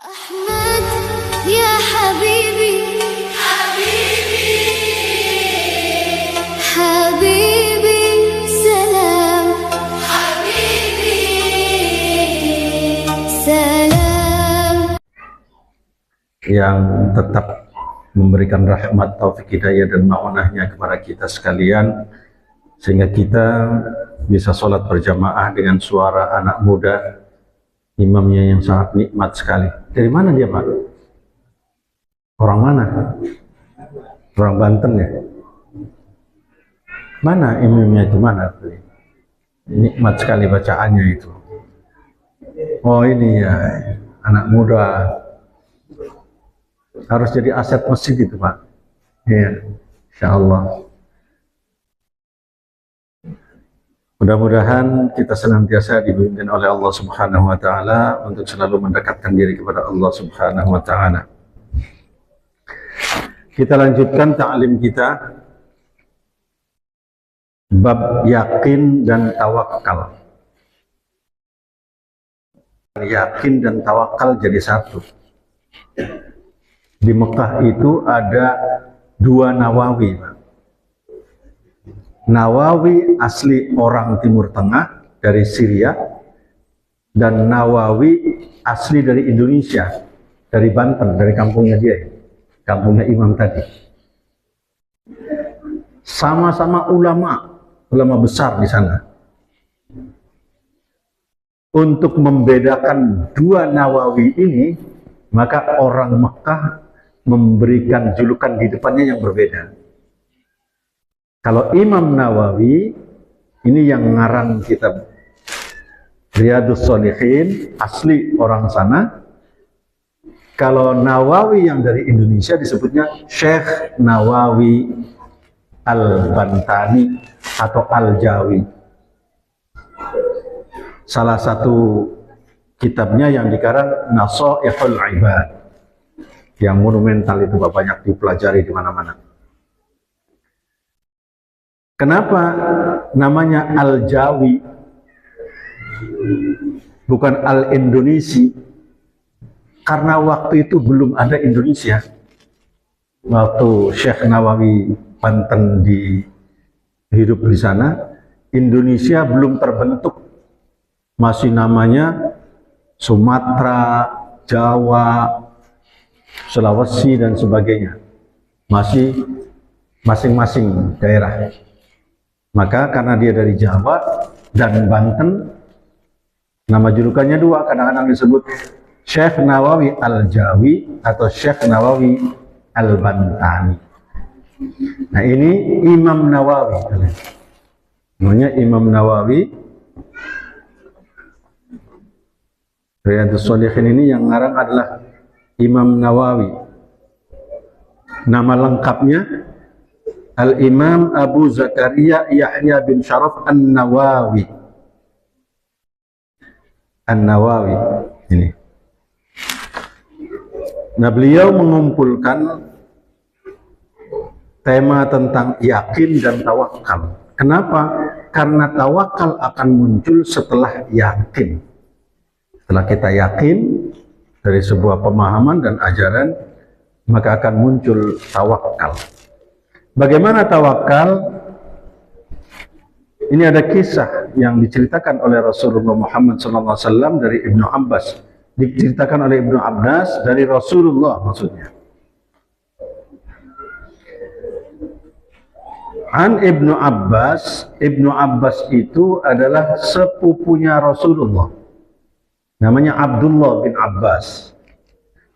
أحمد يا حبيبي حبيبي حبيبي سلام حبيبي سلام yang tetap memberikan rahmat, taufik, hidayah dan ma'unahnya kepada kita sekalian, sehingga kita bisa sholat berjamaah dengan suara anak muda, imamnya yang sangat nikmat sekali. Dari mana dia, Pak? Orang mana? Orang Banten ya? Mana imamnya itu? Mana? Nikmat sekali bacaannya itu. Oh ini ya, anak muda. Harus jadi aset masjid itu, Pak. Ya, insya Allah. Mudah-mudahan kita senantiasa dibimbing oleh Allah Subhanahu wa Ta'ala untuk selalu mendekatkan diri kepada Allah Subhanahu wa Ta'ala. Kita lanjutkan ta'lim kita bab yakin dan tawakal. Yakin dan tawakal jadi satu. Di Mekah itu ada dua Nawawi. Nawawi asli orang Timur Tengah dari Syria, dan Nawawi asli dari Indonesia, dari Banten, dari kampungnya dia, kampungnya imam tadi. Sama-sama ulama besar di sana. Untuk membedakan dua Nawawi ini, maka orang Mekah memberikan julukan di depannya yang berbeda. Kalau Imam Nawawi, ini yang ngarang kitab Riyadhus Shalihin, asli orang sana. Kalau Nawawi yang dari Indonesia disebutnya Syekh Nawawi Al-Bantani atau Al-Jawi. Salah satu kitabnya yang dikarang Nashaihul Ibad, yang monumental itu banyak dipelajari di mana-mana. Kenapa namanya Al-Jawi bukan Al-Indonesi? Karena waktu itu belum ada Indonesia. Waktu Syekh Nawawi Banten hidup di sana, Indonesia belum terbentuk. Masih namanya Sumatera, Jawa, Sulawesi dan sebagainya. Masih masing-masing daerah. Maka karena dia dari Jawa dan Banten, nama julukannya dua, kadang-kadang disebut Syekh Nawawi Al-Jawi atau Syekh Nawawi Al-Bantani. Nah ini Imam Nawawi. Namanya Imam Nawawi. Riyadhus Shalihin ini yang ngarang adalah Imam Nawawi. Nama lengkapnya Al-Imam Abu Zakaria Yahya bin Sharaf An-Nawawi. An-Nawawi ini. Nah, beliau mengumpulkan tema tentang yakin dan tawakal. Kenapa? Karena tawakal akan muncul setelah yakin. Setelah kita yakin dari sebuah pemahaman dan ajaran, maka akan muncul tawakal. Bagaimana tawakal? Ini ada kisah yang diceritakan oleh Rasulullah Muhammad SAW dari Ibnu Abbas. Diceritakan oleh Ibnu Abbas dari Rasulullah maksudnya. An Ibnu Abbas itu adalah sepupunya Rasulullah. Namanya Abdullah bin Abbas.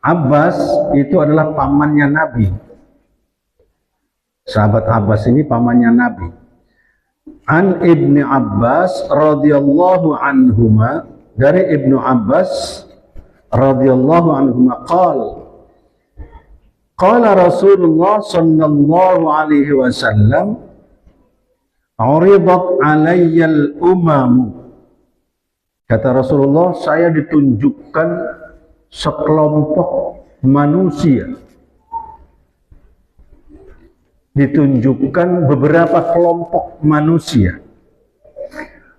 Abbas itu adalah pamannya Nabi. Sahabat Abbas ini pamannya Nabi. An Ibni Abbas radhiyallahu anhuma, dari Ibnu Abbas radhiyallahu anhuma qala Rasulullah sallallahu alaihi wasallam uridat alayya al-umamu. Kata Rasulullah, saya ditunjukkan sekelompok manusia, ditunjukkan beberapa kelompok manusia.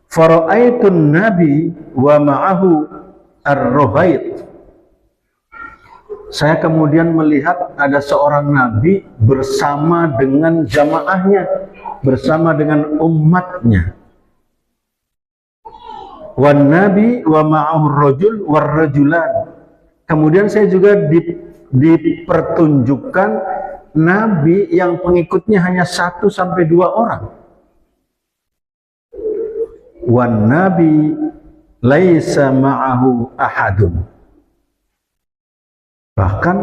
Fara'aitun nabi wa ma'ahu ar-ruhait. saya kemudian melihat ada seorang nabi bersama dengan jamaahnya, bersama dengan umatnya. Wan nabi wa ma'ahu rajul war rajulan. Kemudian saya juga dipertunjukkan nabi yang pengikutnya hanya 1 sampai 2 orang. Wan nabi laisa ma'ahu ahadun. Bahkan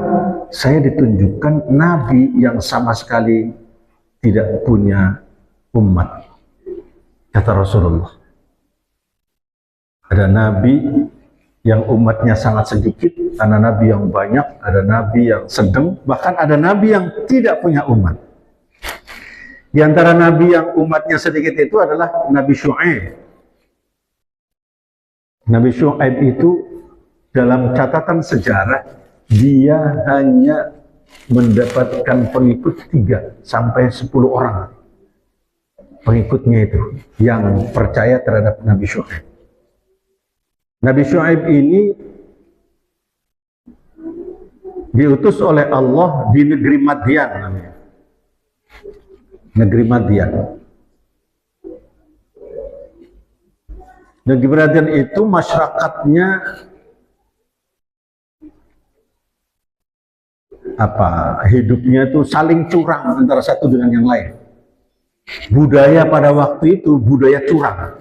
saya ditunjukkan nabi yang sama sekali tidak punya umat. Kata Rasulullah, ada nabi yang umatnya sangat sedikit, ada nabi yang banyak, ada nabi yang sedang, bahkan ada nabi yang tidak punya umat. Di antara nabi yang umatnya sedikit itu adalah Nabi Syu'aib. Nabi Syu'aib itu dalam catatan sejarah dia hanya mendapatkan pengikut 3 sampai 10 orang. Pengikutnya itu yang percaya terhadap Nabi Syu'aib. Nabi Syu'aib ini diutus oleh Allah di negeri Madian namanya. Negeri Madian. Negeri Madian itu masyarakatnya hidupnya itu saling curang antara satu dengan yang lain. Budaya pada waktu itu budaya curang.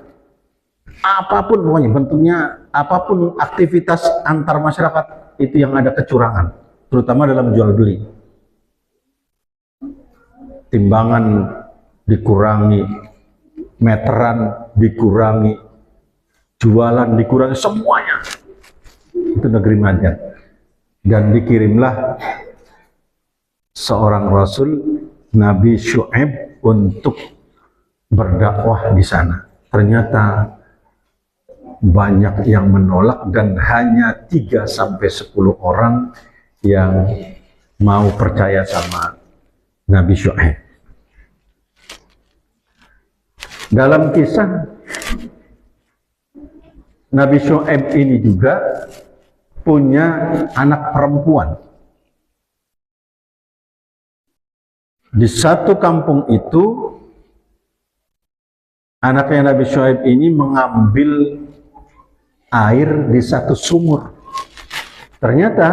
Apapun pokoknya bentuknya, apapun aktivitas antar masyarakat itu yang ada kecurangan, terutama dalam jual beli. Timbangan dikurangi, meteran dikurangi, jualan dikurangi, semuanya. Itu negeri Madian. Dan dikirimlah seorang Rasul, Nabi Syu'aib, untuk berdakwah di sana. Ternyata banyak yang menolak dan hanya 3 sampai 10 orang yang mau percaya sama Nabi Syu'aib. Dalam kisah Nabi Syu'aib ini juga punya anak perempuan. Di satu kampung itu, anaknya Nabi Syu'aib ini mengambil air di satu sumur. Ternyata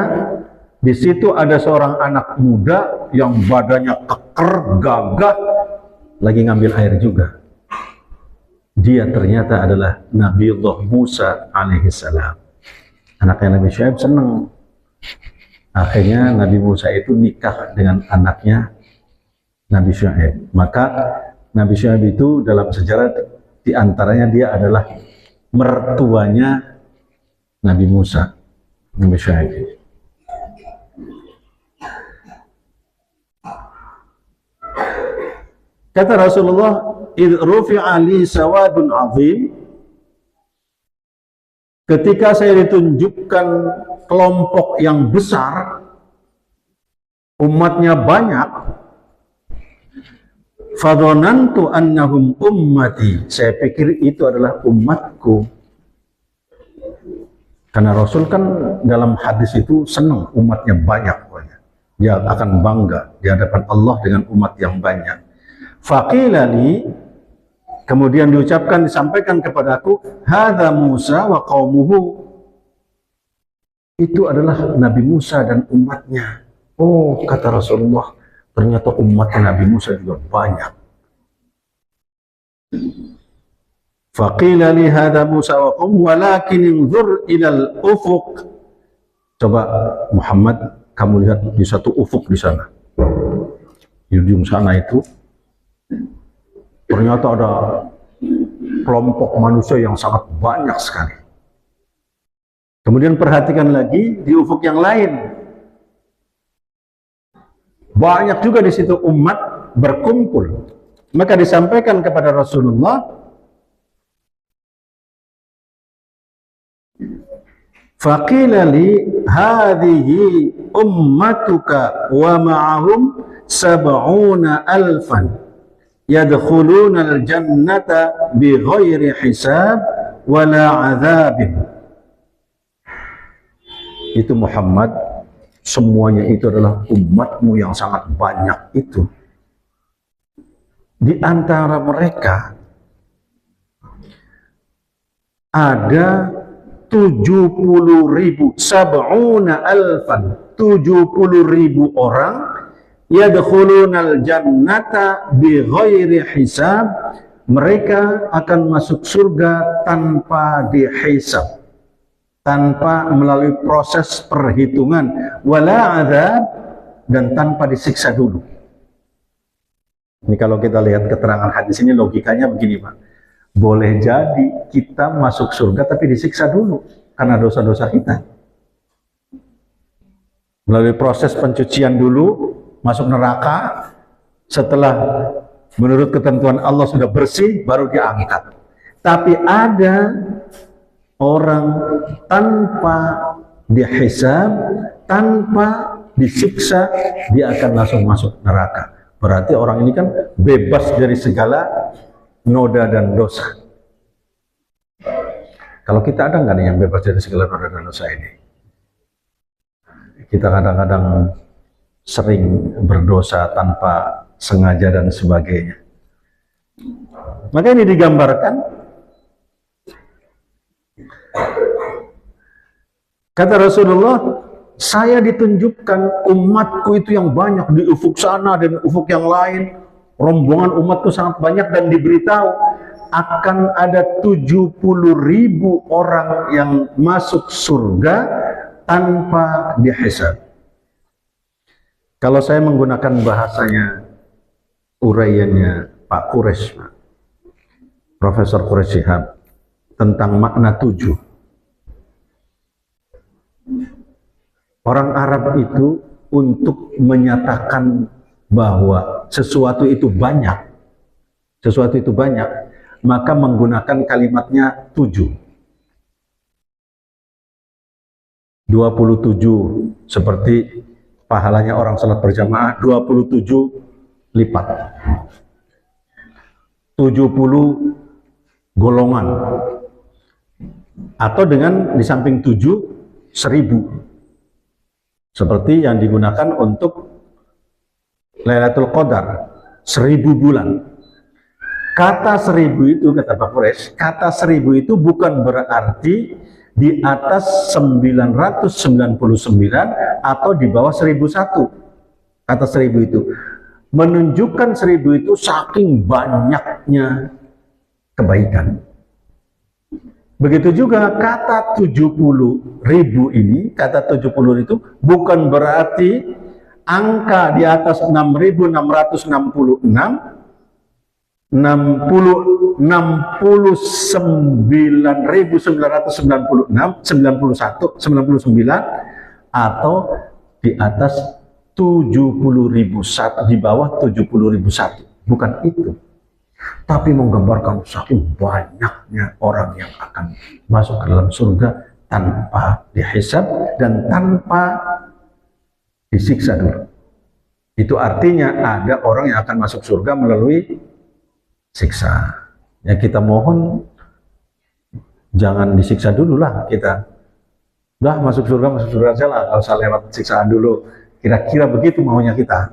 di situ ada seorang anak muda yang badannya keker, gagah, lagi ngambil air juga. Dia ternyata adalah Nabiullah Musa alaihissalam. Anaknya Nabi Syu'aib senang. Akhirnya Nabi Musa itu nikah dengan anaknya Nabi Syu'aib. Maka Nabi Syu'aib itu dalam sejarah diantaranya dia adalah mertuanya Nabi Musa, Nabi Syu'aib. Kata Rasulullah, "Idh rufi'a li sawadun 'azim." Ketika saya ditunjukkan kelompok yang besar, umatnya banyak, fadhanantu annahum ummati. Saya pikir itu adalah umatku. Karena Rasul kan dalam hadis itu senang umatnya banyak. Dia akan bangga di hadapan Allah dengan umat yang banyak. Faqilali, kemudian diucapkan, disampaikan kepadaku, hadza Musa wa qaumuhu. Itu adalah Nabi Musa dan umatnya. Oh, kata Rasulullah, ternyata umatnya Nabi Musa juga banyak. Faqila li hadza Musa wa qaum walakin inzur ilal ufuq. Coba Muhammad, kamu lihat di satu ufuk di sana. Di ujung sana itu ternyata ada kelompok manusia yang sangat banyak sekali. Kemudian perhatikan lagi di ufuk yang lain. Banyak juga di situ umat berkumpul. Maka disampaikan kepada Rasulullah, faqila li hadhihi ummatuka wa ma'ahum 70,000 yadkhuluna al-jannata bighairi hisab wala 'adzabin. Itu Muhammad, semuanya itu adalah umatmu yang sangat banyak itu. Di antara mereka ada 70.000, sab'una alfan, 70.000 orang yadkhulunal jannata bighairi hisab, mereka akan masuk surga tanpa dihisab, tanpa melalui proses perhitungan, wala adzab, dan tanpa disiksa dulu. Ini kalau kita lihat keterangan hadis ini, logikanya begini Pak, boleh jadi kita masuk surga tapi disiksa dulu karena dosa-dosa kita. Melalui proses pencucian dulu, masuk neraka, setelah menurut ketentuan Allah sudah bersih, baru diangkat. Tapi ada orang tanpa dihisab, tanpa disiksa, dia akan langsung masuk neraka. Berarti orang ini kan bebas dari segala noda dan dosa. Kalau kita ada nggak nih yang bebas dari segala noda dan dosa ini? Kita kadang-kadang sering berdosa tanpa sengaja dan sebagainya. Maka ini digambarkan, kata Rasulullah, saya ditunjukkan umatku itu yang banyak di ufuk sana dan ufuk yang lain. Rombongan umatku sangat banyak dan diberitahu akan ada 70.000 orang yang masuk surga tanpa dihisab. Kalau saya menggunakan bahasanya, uraiannya Pak Quraisy, Profesor Quraisy Shihab, tentang makna 7. Orang Arab itu untuk menyatakan bahwa sesuatu itu banyak, maka menggunakan kalimatnya 7. 27 seperti pahalanya orang salat berjamaah, 27 lipat. 70 golongan. Atau dengan di samping 7, 1000. Seperti yang digunakan untuk Lailatul Qadar, 1000 bulan. Kata 1000 itu, kata Pak Quraisy, kata 1000 itu bukan berarti di atas 999 atau di bawah 1001. Kata 1000 itu menunjukkan 1000 itu saking banyaknya kebaikan. Begitu juga kata 70.000 ini, kata 70 itu bukan berarti angka di atas 6.666, 99.996, atau di atas 70.001, di bawah 70.001. Bukan itu. Tapi menggambarkan saking banyaknya orang yang akan masuk ke dalam surga tanpa dihisab dan tanpa disiksa dulu. Itu artinya ada orang yang akan masuk surga melalui siksa. Ya kita mohon jangan disiksa dulu lah kita. Udah masuk surga aja lah, nggak usah lewat siksaan dulu. Kira-kira begitu maunya kita.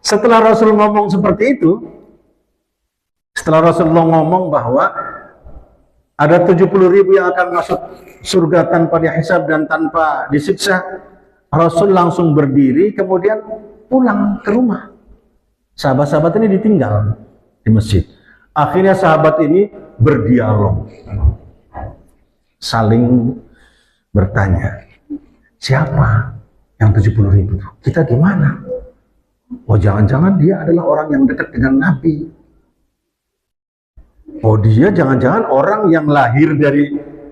Setelah Rasul ngomong seperti itu, setelah Rasulullah ngomong bahwa ada 70.000 yang akan masuk surga tanpa dihisab dan tanpa disiksa, Rasul langsung berdiri kemudian pulang ke rumah. Sahabat-sahabat ini ditinggal di masjid. Akhirnya sahabat ini berdialog, saling bertanya, siapa yang 70.000 itu? Kita gimana? Oh jangan-jangan dia adalah orang yang dekat dengan Nabi. Oh dia jangan-jangan orang yang lahir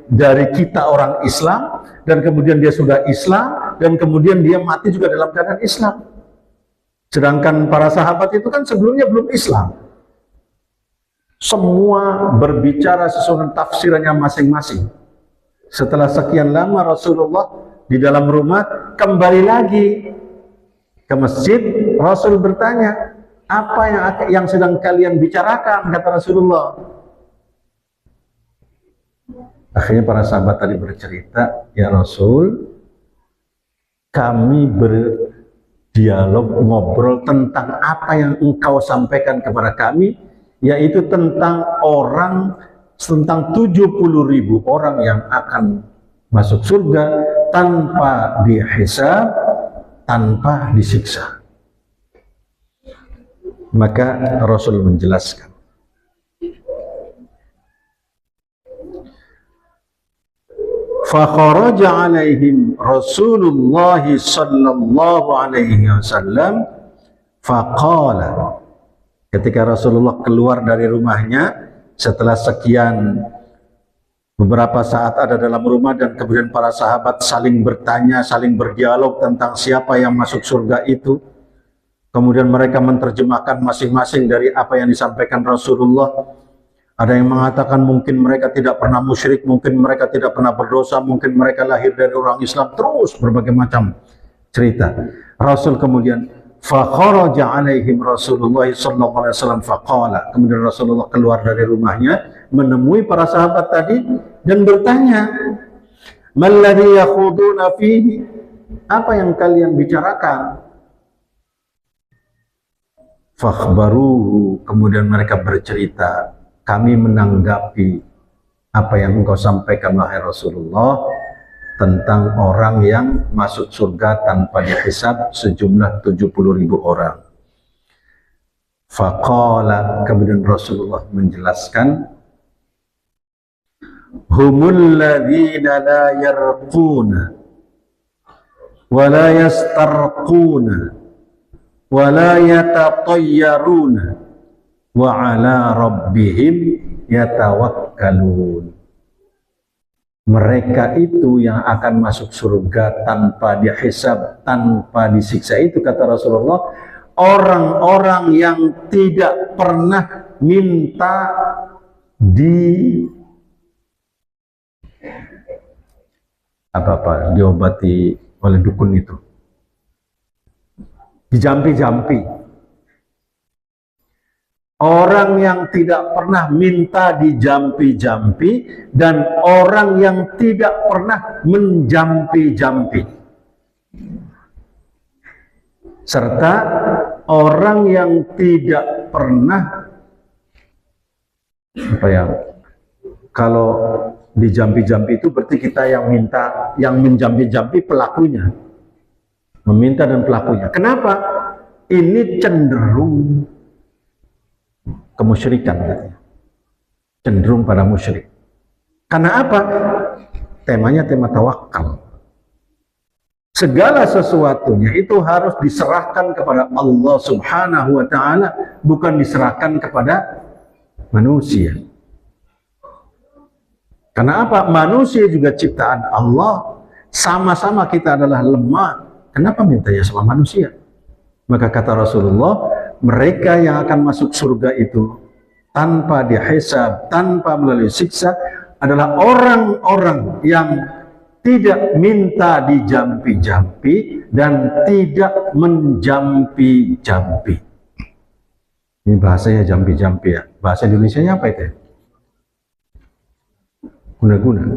dari kita orang Islam, dan kemudian dia sudah Islam, dan kemudian dia mati juga dalam keadaan Islam. Sedangkan para sahabat itu kan sebelumnya belum Islam. Semua berbicara sesuai tafsirannya masing-masing. Setelah sekian lama Rasulullah di dalam rumah, kembali lagi ke masjid. Rasul bertanya, apa yang sedang kalian bicarakan? Kata Rasulullah. Akhirnya para sahabat tadi bercerita, ya Rasul, kami berdialog, ngobrol tentang apa yang engkau sampaikan kepada kami, yaitu tentang 70.000 orang yang akan masuk surga tanpa dihisab, tanpa disiksa. Maka Rasul menjelaskan, fakharaja alaihim Rasulullah sallallahu alaihi wasallam faqala, ketika Rasulullah keluar dari rumahnya setelah sekian beberapa saat ada dalam rumah, dan kemudian para sahabat saling bertanya, saling berdialog tentang siapa yang masuk surga itu. Kemudian mereka menerjemahkan masing-masing dari apa yang disampaikan Rasulullah. Ada yang mengatakan mungkin mereka tidak pernah musyrik, mungkin mereka tidak pernah berdosa, mungkin mereka lahir dari orang Islam, terus berbagai macam cerita. Rasul kemudian fakharaja alaihim Rasulullah sallallahu alaihi wasallam faqala, kemudian Rasulullah keluar dari rumahnya menemui para sahabat tadi dan bertanya, malladzi yakhuduna fihi, apa yang kalian bicarakan? Fakhbaruhu, kemudian mereka bercerita, kami menanggapi apa yang engkau sampaikan wahai Rasulullah tentang orang yang masuk surga tanpa dihisab sejumlah 70.000 orang. Faqala, kemudian Rasulullah menjelaskan, humul ladzina la yarquna wa la yastarquna wa la yatatayyaruna wa ala rabbihim yatawakkalun. Mereka itu yang akan masuk surga tanpa dihisab, tanpa disiksa itu, kata Rasulullah, orang-orang yang tidak pernah minta diobati oleh dukun itu, dijampi-jampi. Orang yang tidak pernah minta dijampi-jampi dan orang yang tidak pernah menjampi-jampi, serta orang yang tidak pernah kalau dijampi-jampi itu berarti kita yang minta, yang menjampi-jampi pelakunya, meminta dan pelakunya. Kenapa? Ini cenderung kemusyrikan, cenderung pada musyrik. Karena apa? Temanya tema tawakal. Segala sesuatunya itu harus diserahkan kepada Allah Subhanahu wa Ta'ala, bukan diserahkan kepada manusia. Karena apa? Manusia juga ciptaan Allah, sama-sama kita adalah lemah. Kenapa mintanya sama manusia? Maka kata Rasulullah, mereka yang akan masuk surga itu tanpa dihisab, tanpa melalui siksa, adalah orang-orang yang tidak minta dijampi-jampi dan tidak menjampi-jampi. Ini bahasanya jampi-jampi ya. Bahasa Indonesianya apa itu? Guna-guna.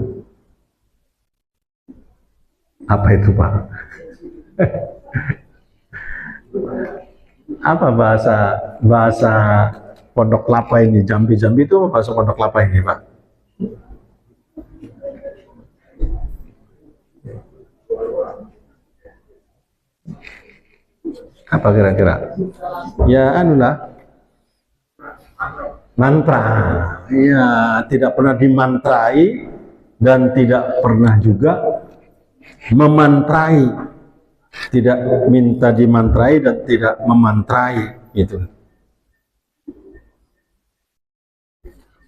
Apa itu, Pak? Apa bahasa Pondok Kelapa ini? Jampi-jampi itu apa bahasa Pondok Kelapa ini, Pak? Apa kira-kira? Ya anulah, mantra. Ya, tidak pernah dimantrai dan tidak pernah juga memantrai. Tidak minta dimantrai dan tidak memantrai, gitu.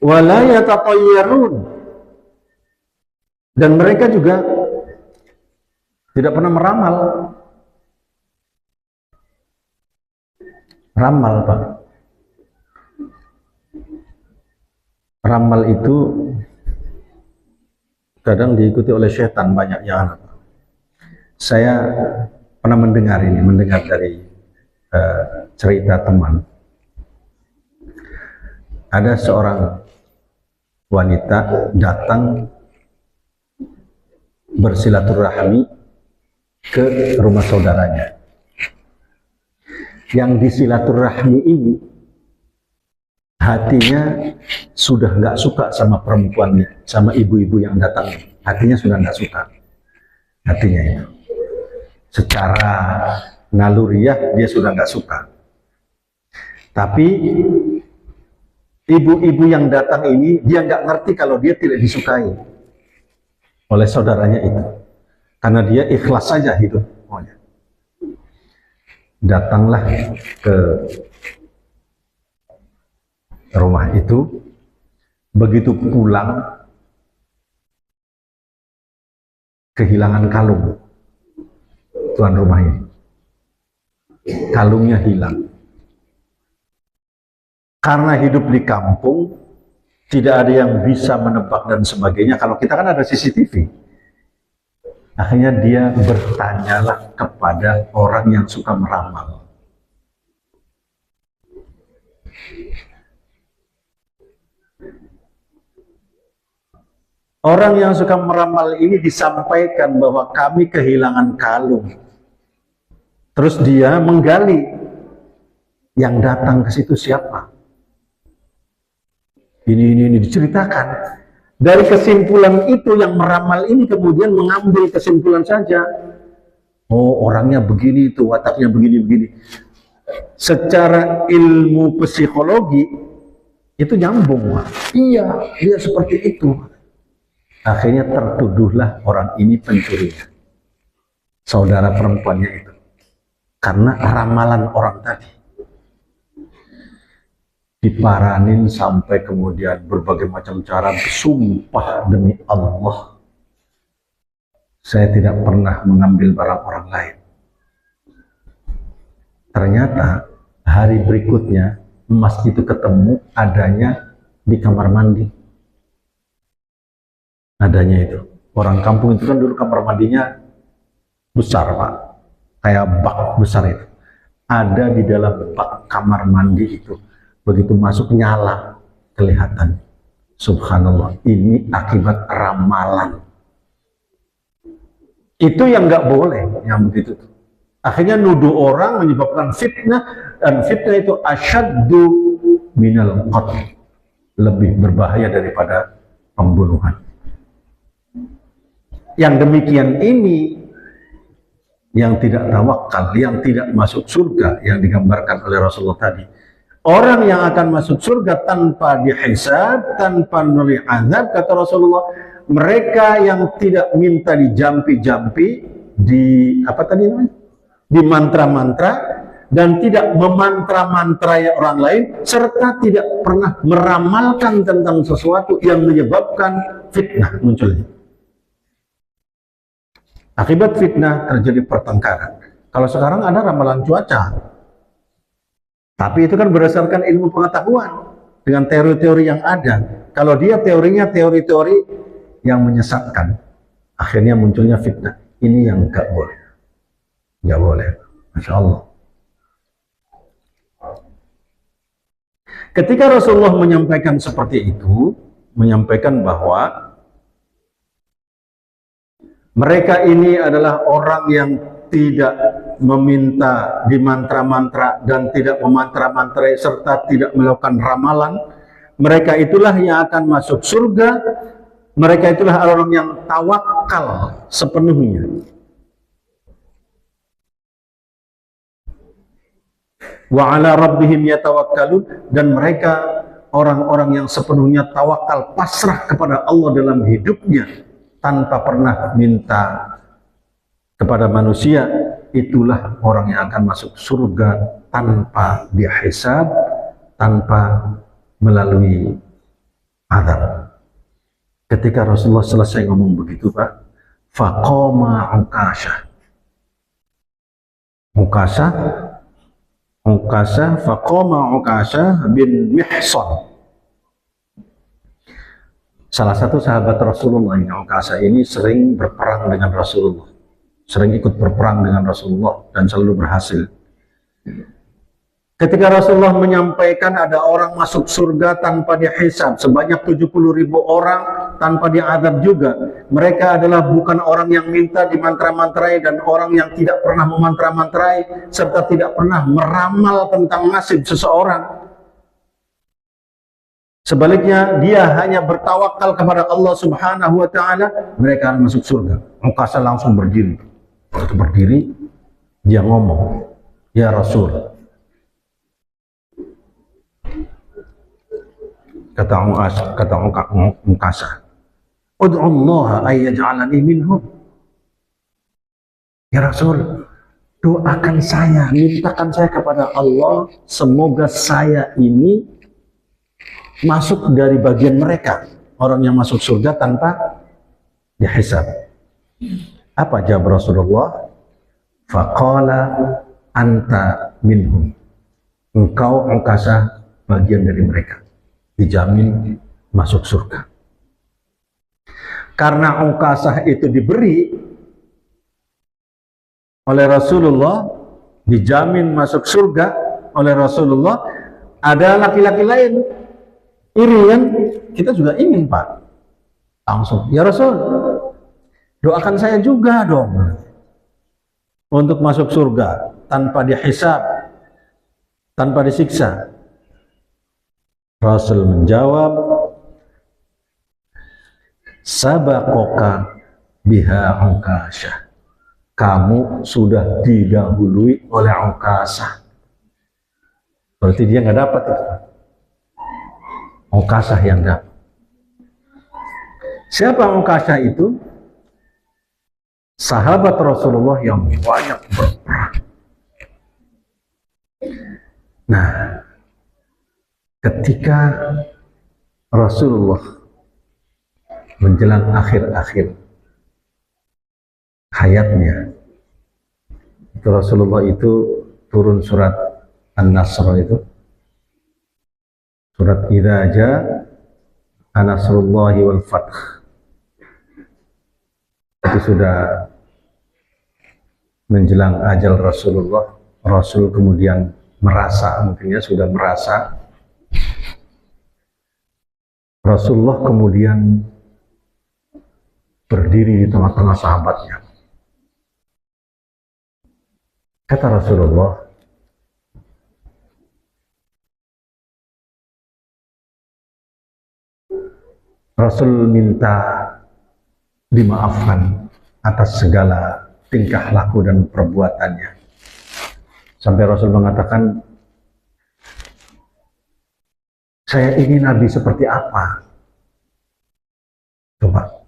Wala yatatayyarun, dan mereka juga tidak pernah meramal. Ramal, Pak. Ramal itu kadang diikuti oleh setan banyak yang. Saya pernah mendengar dari cerita teman. Ada seorang wanita datang bersilaturahmi ke rumah saudaranya. Yang disilaturahmi ini hatinya sudah nggak suka sama perempuannya, sama ibu-ibu yang datang. Hatinya sudah nggak suka. Hatinya itu. Secara naluriah dia sudah nggak suka. Tapi ibu-ibu yang datang ini dia nggak ngerti kalau dia tidak disukai oleh saudaranya itu. Karena dia ikhlas saja hidup. Datanglah ke rumah itu, begitu pulang kehilangan kalung tuan rumah ini. Kalungnya hilang. Karena hidup di kampung, tidak ada yang bisa menebak dan sebagainya. Kalau kita kan ada CCTV. Akhirnya dia bertanyalah kepada orang yang suka meramal. Orang yang suka meramal ini disampaikan bahwa kami kehilangan kalung. Terus dia menggali, yang datang ke situ siapa? Ini diceritakan. Dari kesimpulan itu yang meramal ini kemudian mengambil kesimpulan saja. Oh, orangnya begini itu, wataknya begini-begini. Secara ilmu psikologi itu nyambung, Pak. Iya, dia seperti itu. Akhirnya tertuduhlah orang ini pencurinya, saudara perempuannya itu, karena ramalan orang tadi. Diparanin sampai kemudian berbagai macam cara, sumpah demi Allah, saya tidak pernah mengambil barang orang lain. Ternyata hari berikutnya emas itu ketemu adanya di kamar mandi. Adanya itu. Orang kampung itu kan dulu kamar mandinya besar, Pak. Kayak bak besar itu. Ada di dalam bak kamar mandi itu. Begitu masuk nyala, kelihatan. Subhanallah, ini akibat ramalan. Itu yang nggak boleh, yang begitu. Akhirnya nuduh orang menyebabkan fitnah, dan fitnah itu asyaddu minal qatl. Lebih berbahaya daripada pembunuhan. Yang demikian ini, yang tidak tawakal, yang tidak masuk surga, yang digambarkan oleh Rasulullah tadi. Orang yang akan masuk surga tanpa dihisab, tanpa nuli azab, kata Rasulullah, mereka yang tidak minta dijampi-jampi, di apa tadi namanya? Di mantra-mantra, dan tidak memantra-mantrai orang lain, serta tidak pernah meramalkan tentang sesuatu yang menyebabkan fitnah munculnya. Akibat fitnah terjadi pertengkaran. Kalau sekarang ada ramalan cuaca, tapi itu kan berdasarkan ilmu pengetahuan dengan teori-teori yang ada. Kalau dia teorinya teori-teori yang menyesatkan, akhirnya munculnya fitnah. Ini yang nggak boleh, nggak boleh. Masya Allah. Ketika Rasulullah menyampaikan seperti itu, menyampaikan bahwa mereka ini adalah orang yang tidak meminta di mantra-mantra dan tidak memantra-mantrai serta tidak melakukan ramalan. Mereka itulah yang akan masuk surga. Mereka itulah orang yang tawakal sepenuhnya. Wa ala rabbihim yatawakkalun, dan mereka orang-orang yang sepenuhnya tawakal, pasrah kepada Allah dalam hidupnya tanpa pernah minta kepada manusia. Itulah orang yang akan masuk surga tanpa dihisab, tanpa melalui azab. Ketika Rasulullah selesai ngomong begitu, Pak, faqama Ukasha faqama Ukasha bin Mihsan. Salah satu sahabat Rasulullah yang Ukasha ini sering berperang dengan Rasulullah, sering ikut berperang dengan Rasulullah dan selalu berhasil. Ketika Rasulullah menyampaikan ada orang masuk surga tanpa dihisab sebanyak 70.000 orang, tanpa diazab juga. Mereka adalah bukan orang yang minta dimantra-mantrai dan orang yang tidak pernah memantra-mantrai serta tidak pernah meramal tentang nasib seseorang. Sebaliknya, dia hanya bertawakal kepada Allah Subhanahu wa Ta'ala. Mereka akan masuk surga. Ukasha langsung berdiri. Waktu berdiri, dia ngomong, "Ya Rasul," kata Ukasha, "Ud'u Allah ayyaj'alani minhum." Ya Rasul, doakan saya, mintakan saya kepada Allah, semoga saya ini masuk dari bagian mereka, orang yang masuk surga tanpa dihisab. Apa jawab Rasulullah? Faqala anta minhum. Engkau Ukasha bagian dari mereka, dijamin masuk surga. Karena Ukasha itu diberi oleh Rasulullah, dijamin masuk surga oleh Rasulullah, ada laki-laki lain iri kan? Kita juga ingin, Pak. Langsung, "Ya Rasul, doakan saya juga dong untuk masuk surga tanpa dihisab, tanpa disiksa." Rasul menjawab, "Sabaqaka biha Ukasha." Kamu sudah didahului oleh Ukasha. Berarti dia nggak dapat itu. Ukasha yang dapat. Siapa Ukasha itu? Sahabat Rasulullah yang banyak berperang. Nah, ketika Rasulullah menjelang akhir-akhir hayatnya, itu Rasulullah itu turun surat An-Nasr itu, surat Idza Jaa Nasrullahi wal Fath. Itu sudah menjelang ajal Rasulullah. Rasul kemudian merasa, mungkinnya sudah merasa, Rasulullah kemudian berdiri di tengah-tengah sahabatnya. Kata Rasulullah, Rasul minta dimaafkan atas segala tingkah laku dan perbuatannya. Sampai Rasul mengatakan, "Saya ini Nabi seperti apa?" Coba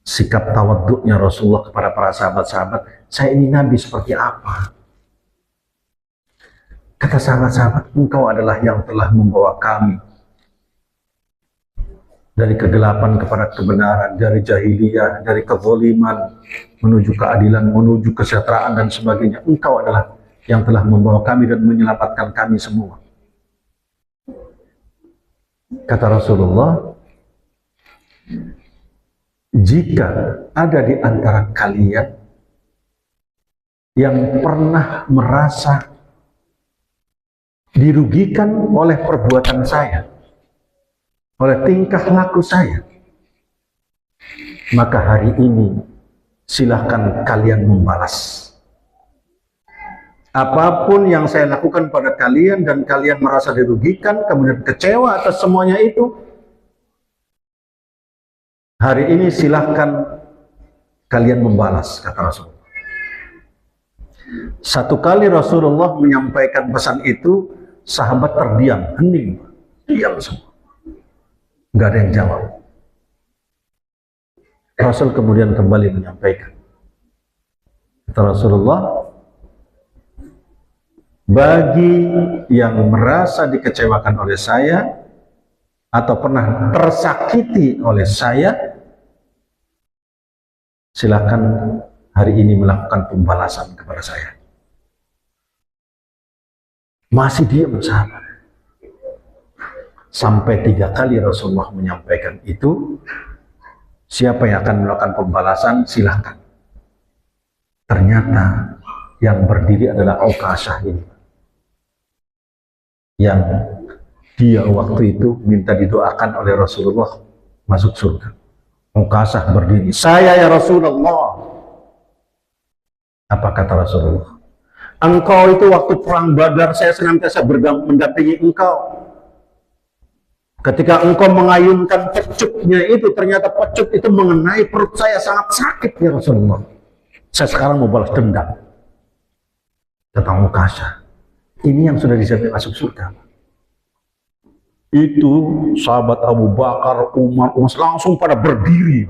sikap tawaduknya Rasulullah kepada para sahabat-sahabat, "Saya ini Nabi seperti apa?" Kata sahabat-sahabat, "Engkau adalah yang telah membawa kami dari kegelapan kepada kebenaran, dari jahiliyah, dari kezaliman menuju keadilan, menuju kesejahteraan dan sebagainya. Engkau adalah yang telah membawa kami dan menyelamatkan kami semua." Kata Rasulullah, "Jika ada di antara kalian yang pernah merasa dirugikan oleh perbuatan saya, oleh tingkah laku saya, maka hari ini silahkan kalian membalas. Apapun yang saya lakukan pada kalian dan kalian merasa dirugikan, kemudian kecewa atas semuanya itu, hari ini silahkan kalian membalas," kata Rasulullah. Satu kali Rasulullah menyampaikan pesan itu, sahabat terdiam, hening, diam semua. Nggak ada yang jawab. Rasul kemudian kembali menyampaikan. Kata Rasulullah, "Bagi yang merasa dikecewakan oleh saya atau pernah tersakiti oleh saya, silakan hari ini melakukan pembalasan kepada saya." Masih diam sahabat. Sampai 3 kali Rasulullah menyampaikan itu, siapa yang akan melakukan pembalasan, silahkan. Ternyata yang berdiri adalah Ukasha ini, yang dia waktu itu minta didoakan oleh Rasulullah masuk surga. Ukasah berdiri, saya ya Rasulullah. Apa kata Rasulullah? Engkau itu waktu perang Badar saya senantiasa mendampingi engkau. Ketika engkau mengayunkan pecuknya itu, ternyata pecut itu mengenai perut saya, sangat sakit ya Rasulullah. Saya sekarang mau balas dendam. Kata Ukasah, ini yang sudah dijamin masuk surga. Itu sahabat Abu Bakar, Umar langsung pada berdiri.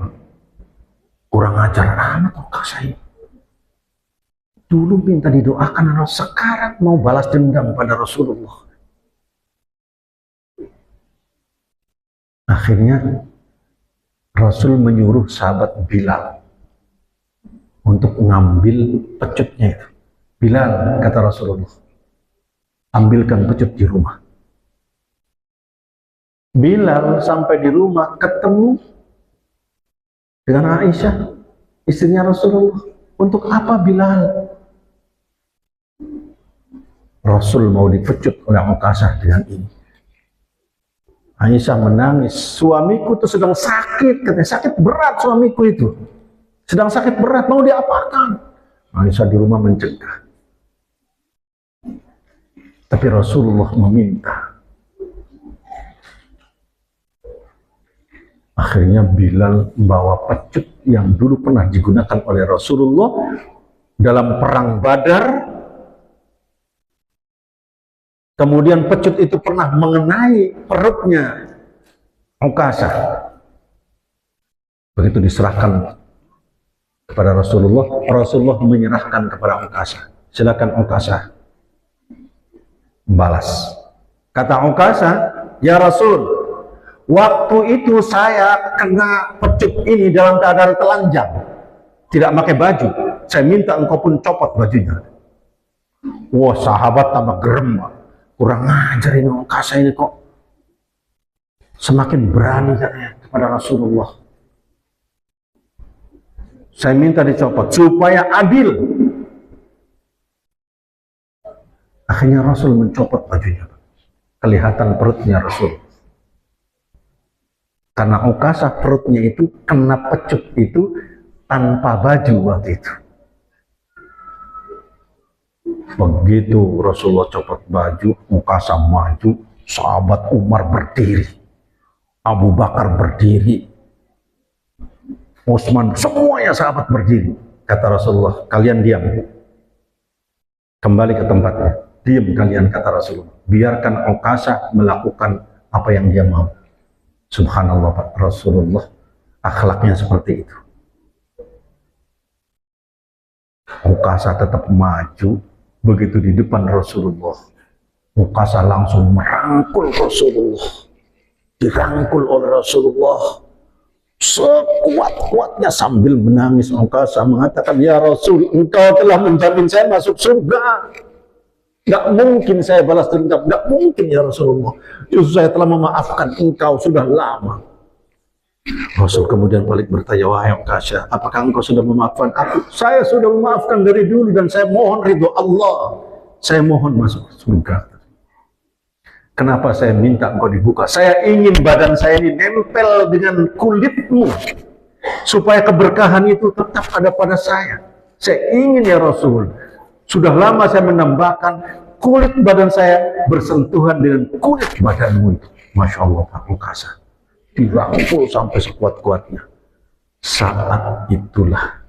Kurang ajar amat Ukasah ini. Dulu minta didoakan, sekarang mau balas dendam pada Rasulullah. Akhirnya Rasul menyuruh sahabat Bilal untuk mengambil pecutnya itu. Bilal, kata Rasulullah, ambilkan pecut di rumah. Bilal sampai di rumah ketemu dengan Aisyah, istrinya Rasulullah. Untuk apa Bilal? Rasul mau dipecut oleh Ukasah dengan ini. Aisyah menangis, suamiku itu sedang sakit, katanya sakit berat suamiku itu. Sedang sakit berat, mau diapakan? Aisyah di rumah mencegah. Tapi Rasulullah meminta. Akhirnya Bilal membawa pecut yang dulu pernah digunakan oleh Rasulullah dalam perang Badar. Kemudian pecut itu pernah mengenai perutnya Ukasah. Begitu diserahkan kepada Rasulullah, Rasulullah menyerahkan kepada Ukasah. Silakan Ukasah balas. Kata Ukasah, ya Rasul, waktu itu saya kena pecut ini dalam keadaan telanjang, tidak pakai baju. Saya minta engkau pun copot bajunya. Wah, sahabat tambah gerem. Kurang ajar ini Ukasah ini kok semakin berani katanya kepada Rasulullah. Saya minta dicopot supaya adil. Akhirnya Rasul mencopot bajunya. Kelihatan perutnya Rasul. Karena Ukasah perutnya itu kena pecut itu tanpa baju waktu itu. Begitu Rasulullah copot baju, Ukasah maju, sahabat Umar berdiri, Abu Bakar berdiri, Utsman, semuanya sahabat berdiri. Kata Rasulullah, kalian diam. Kembali ke tempatnya. Diam kalian, kata Rasulullah. Biarkan Ukasah melakukan apa yang dia mau. Subhanallah, Pak. Rasulullah akhlaknya seperti itu. Ukasah tetap maju. Begitu di depan Rasulullah, Ukasah langsung merangkul Rasulullah. Dirangkul oleh Rasulullah sekuat-kuatnya sambil menangis. Ukasah mengatakan, ya Rasul, engkau telah menjamin saya masuk surga. Gak mungkin saya balas dendam, gak mungkin ya Rasulullah. Justru saya telah memaafkan engkau sudah lama. Rasul kemudian balik bertanya, wahai Ukasah, apakah engkau sudah memaafkan aku? Saya sudah memaafkan dari dulu dan saya mohon ridho Allah. Saya mohon masuk surga. Kenapa saya minta engkau dibuka? Saya ingin badan saya ini nempel dengan kulitmu supaya keberkahan itu tetap ada pada saya. Saya ingin ya Rasul. Sudah lama saya menambahkan kulit badan saya bersentuhan dengan kulit badanmu itu. Masya Allah, Pak Ukasah. Dirangkul sampai sekuat-kuatnya. Saat itulah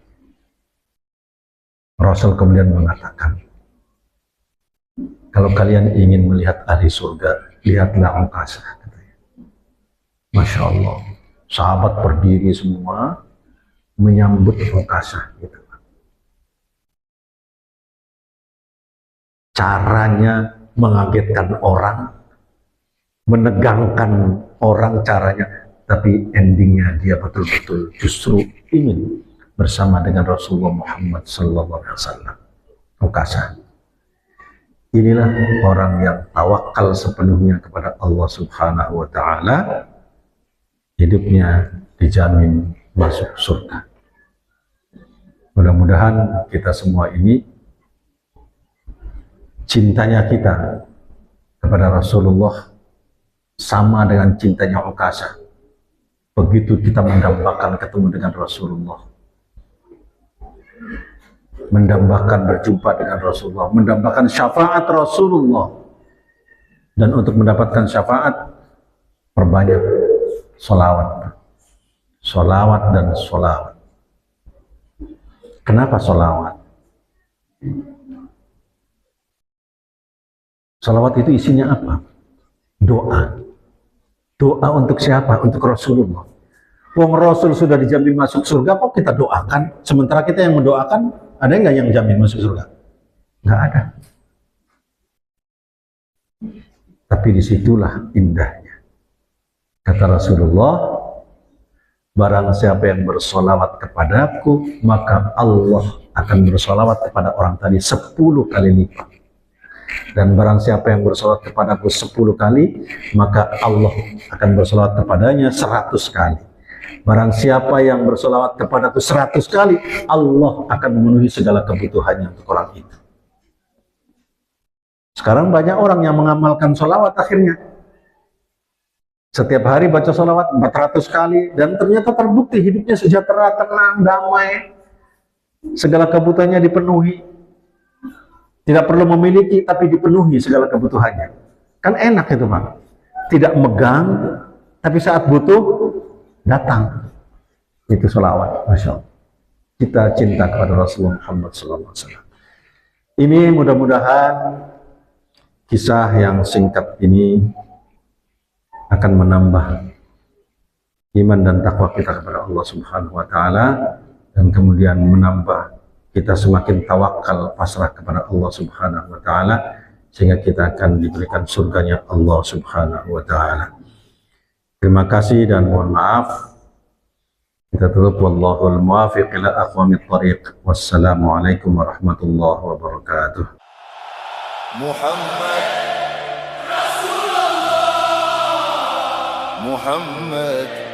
Rasul kemudian mengatakan, kalau kalian ingin melihat ahli surga, lihatlah Ukasah. Masya Allah, sahabat berdiri semua menyambut Ukasah. Gitu. Caranya mengagetkan orang, menegangkan orang caranya, tapi endingnya dia betul-betul justru ingin bersama dengan Rasulullah Muhammad SAW. Ukasah. Inilah orang yang tawakal sepenuhnya kepada Allah Subhanahu wa Ta'ala, hidupnya dijamin masuk surga. Mudah-mudahan kita semua ini cintanya kita kepada Rasulullah sama dengan cintanya Ukasah. begitu kita mendambakan ketemu dengan Rasulullah, mendambakan berjumpa dengan Rasulullah, mendambakan syafaat Rasulullah. Dan untuk mendapatkan syafaat, perbanyak sholawat. Sholawat dan sholawat. Kenapa sholawat? Sholawat itu isinya apa? Doa. Doa untuk siapa? Untuk Rasulullah. Wong Rasul sudah dijamin masuk surga, kok kita doakan? Sementara kita yang mendoakan, ada nggak yang jamin masuk surga? Nggak ada. Tapi disitulah indahnya. Kata Rasulullah, barang siapa yang bersolawat kepadaku, maka Allah akan bersolawat kepada orang tadi 10 kali lipat. Dan barang siapa yang bersolawat kepadaku 10 kali, maka Allah akan bersolawat kepadanya 100 kali. Barang siapa yang bersolawat kepadaku 100 kali, Allah akan memenuhi segala kebutuhannya untuk orang itu. Sekarang banyak orang yang mengamalkan solawat akhirnya. Setiap hari baca solawat 400 kali, dan ternyata terbukti hidupnya sejahtera, tenang, damai. Segala kebutuhannya dipenuhi. Tidak perlu memiliki, tapi dipenuhi segala kebutuhannya. Kan enak itu, Pak. Tidak megang, tapi saat butuh, datang. Itu solawat, Masya Allah. Kita cinta kepada Rasulullah Muhammad SAW. Ini mudah-mudahan kisah yang singkat ini akan menambah iman dan takwa kita kepada Allah Subhanahu wa Ta'ala, dan kemudian menambah kita semakin tawakal, pasrah kepada Allah Subhanahu wa Ta'ala, sehingga kita akan diberikan surganya Allah Subhanahu wa Ta'ala. Terima kasih dan mohon maaf. Kita tutup, wallahul muwafiq ila aqwamit thariq. Wassalamualaikum warahmatullahi wabarakatuh. محمد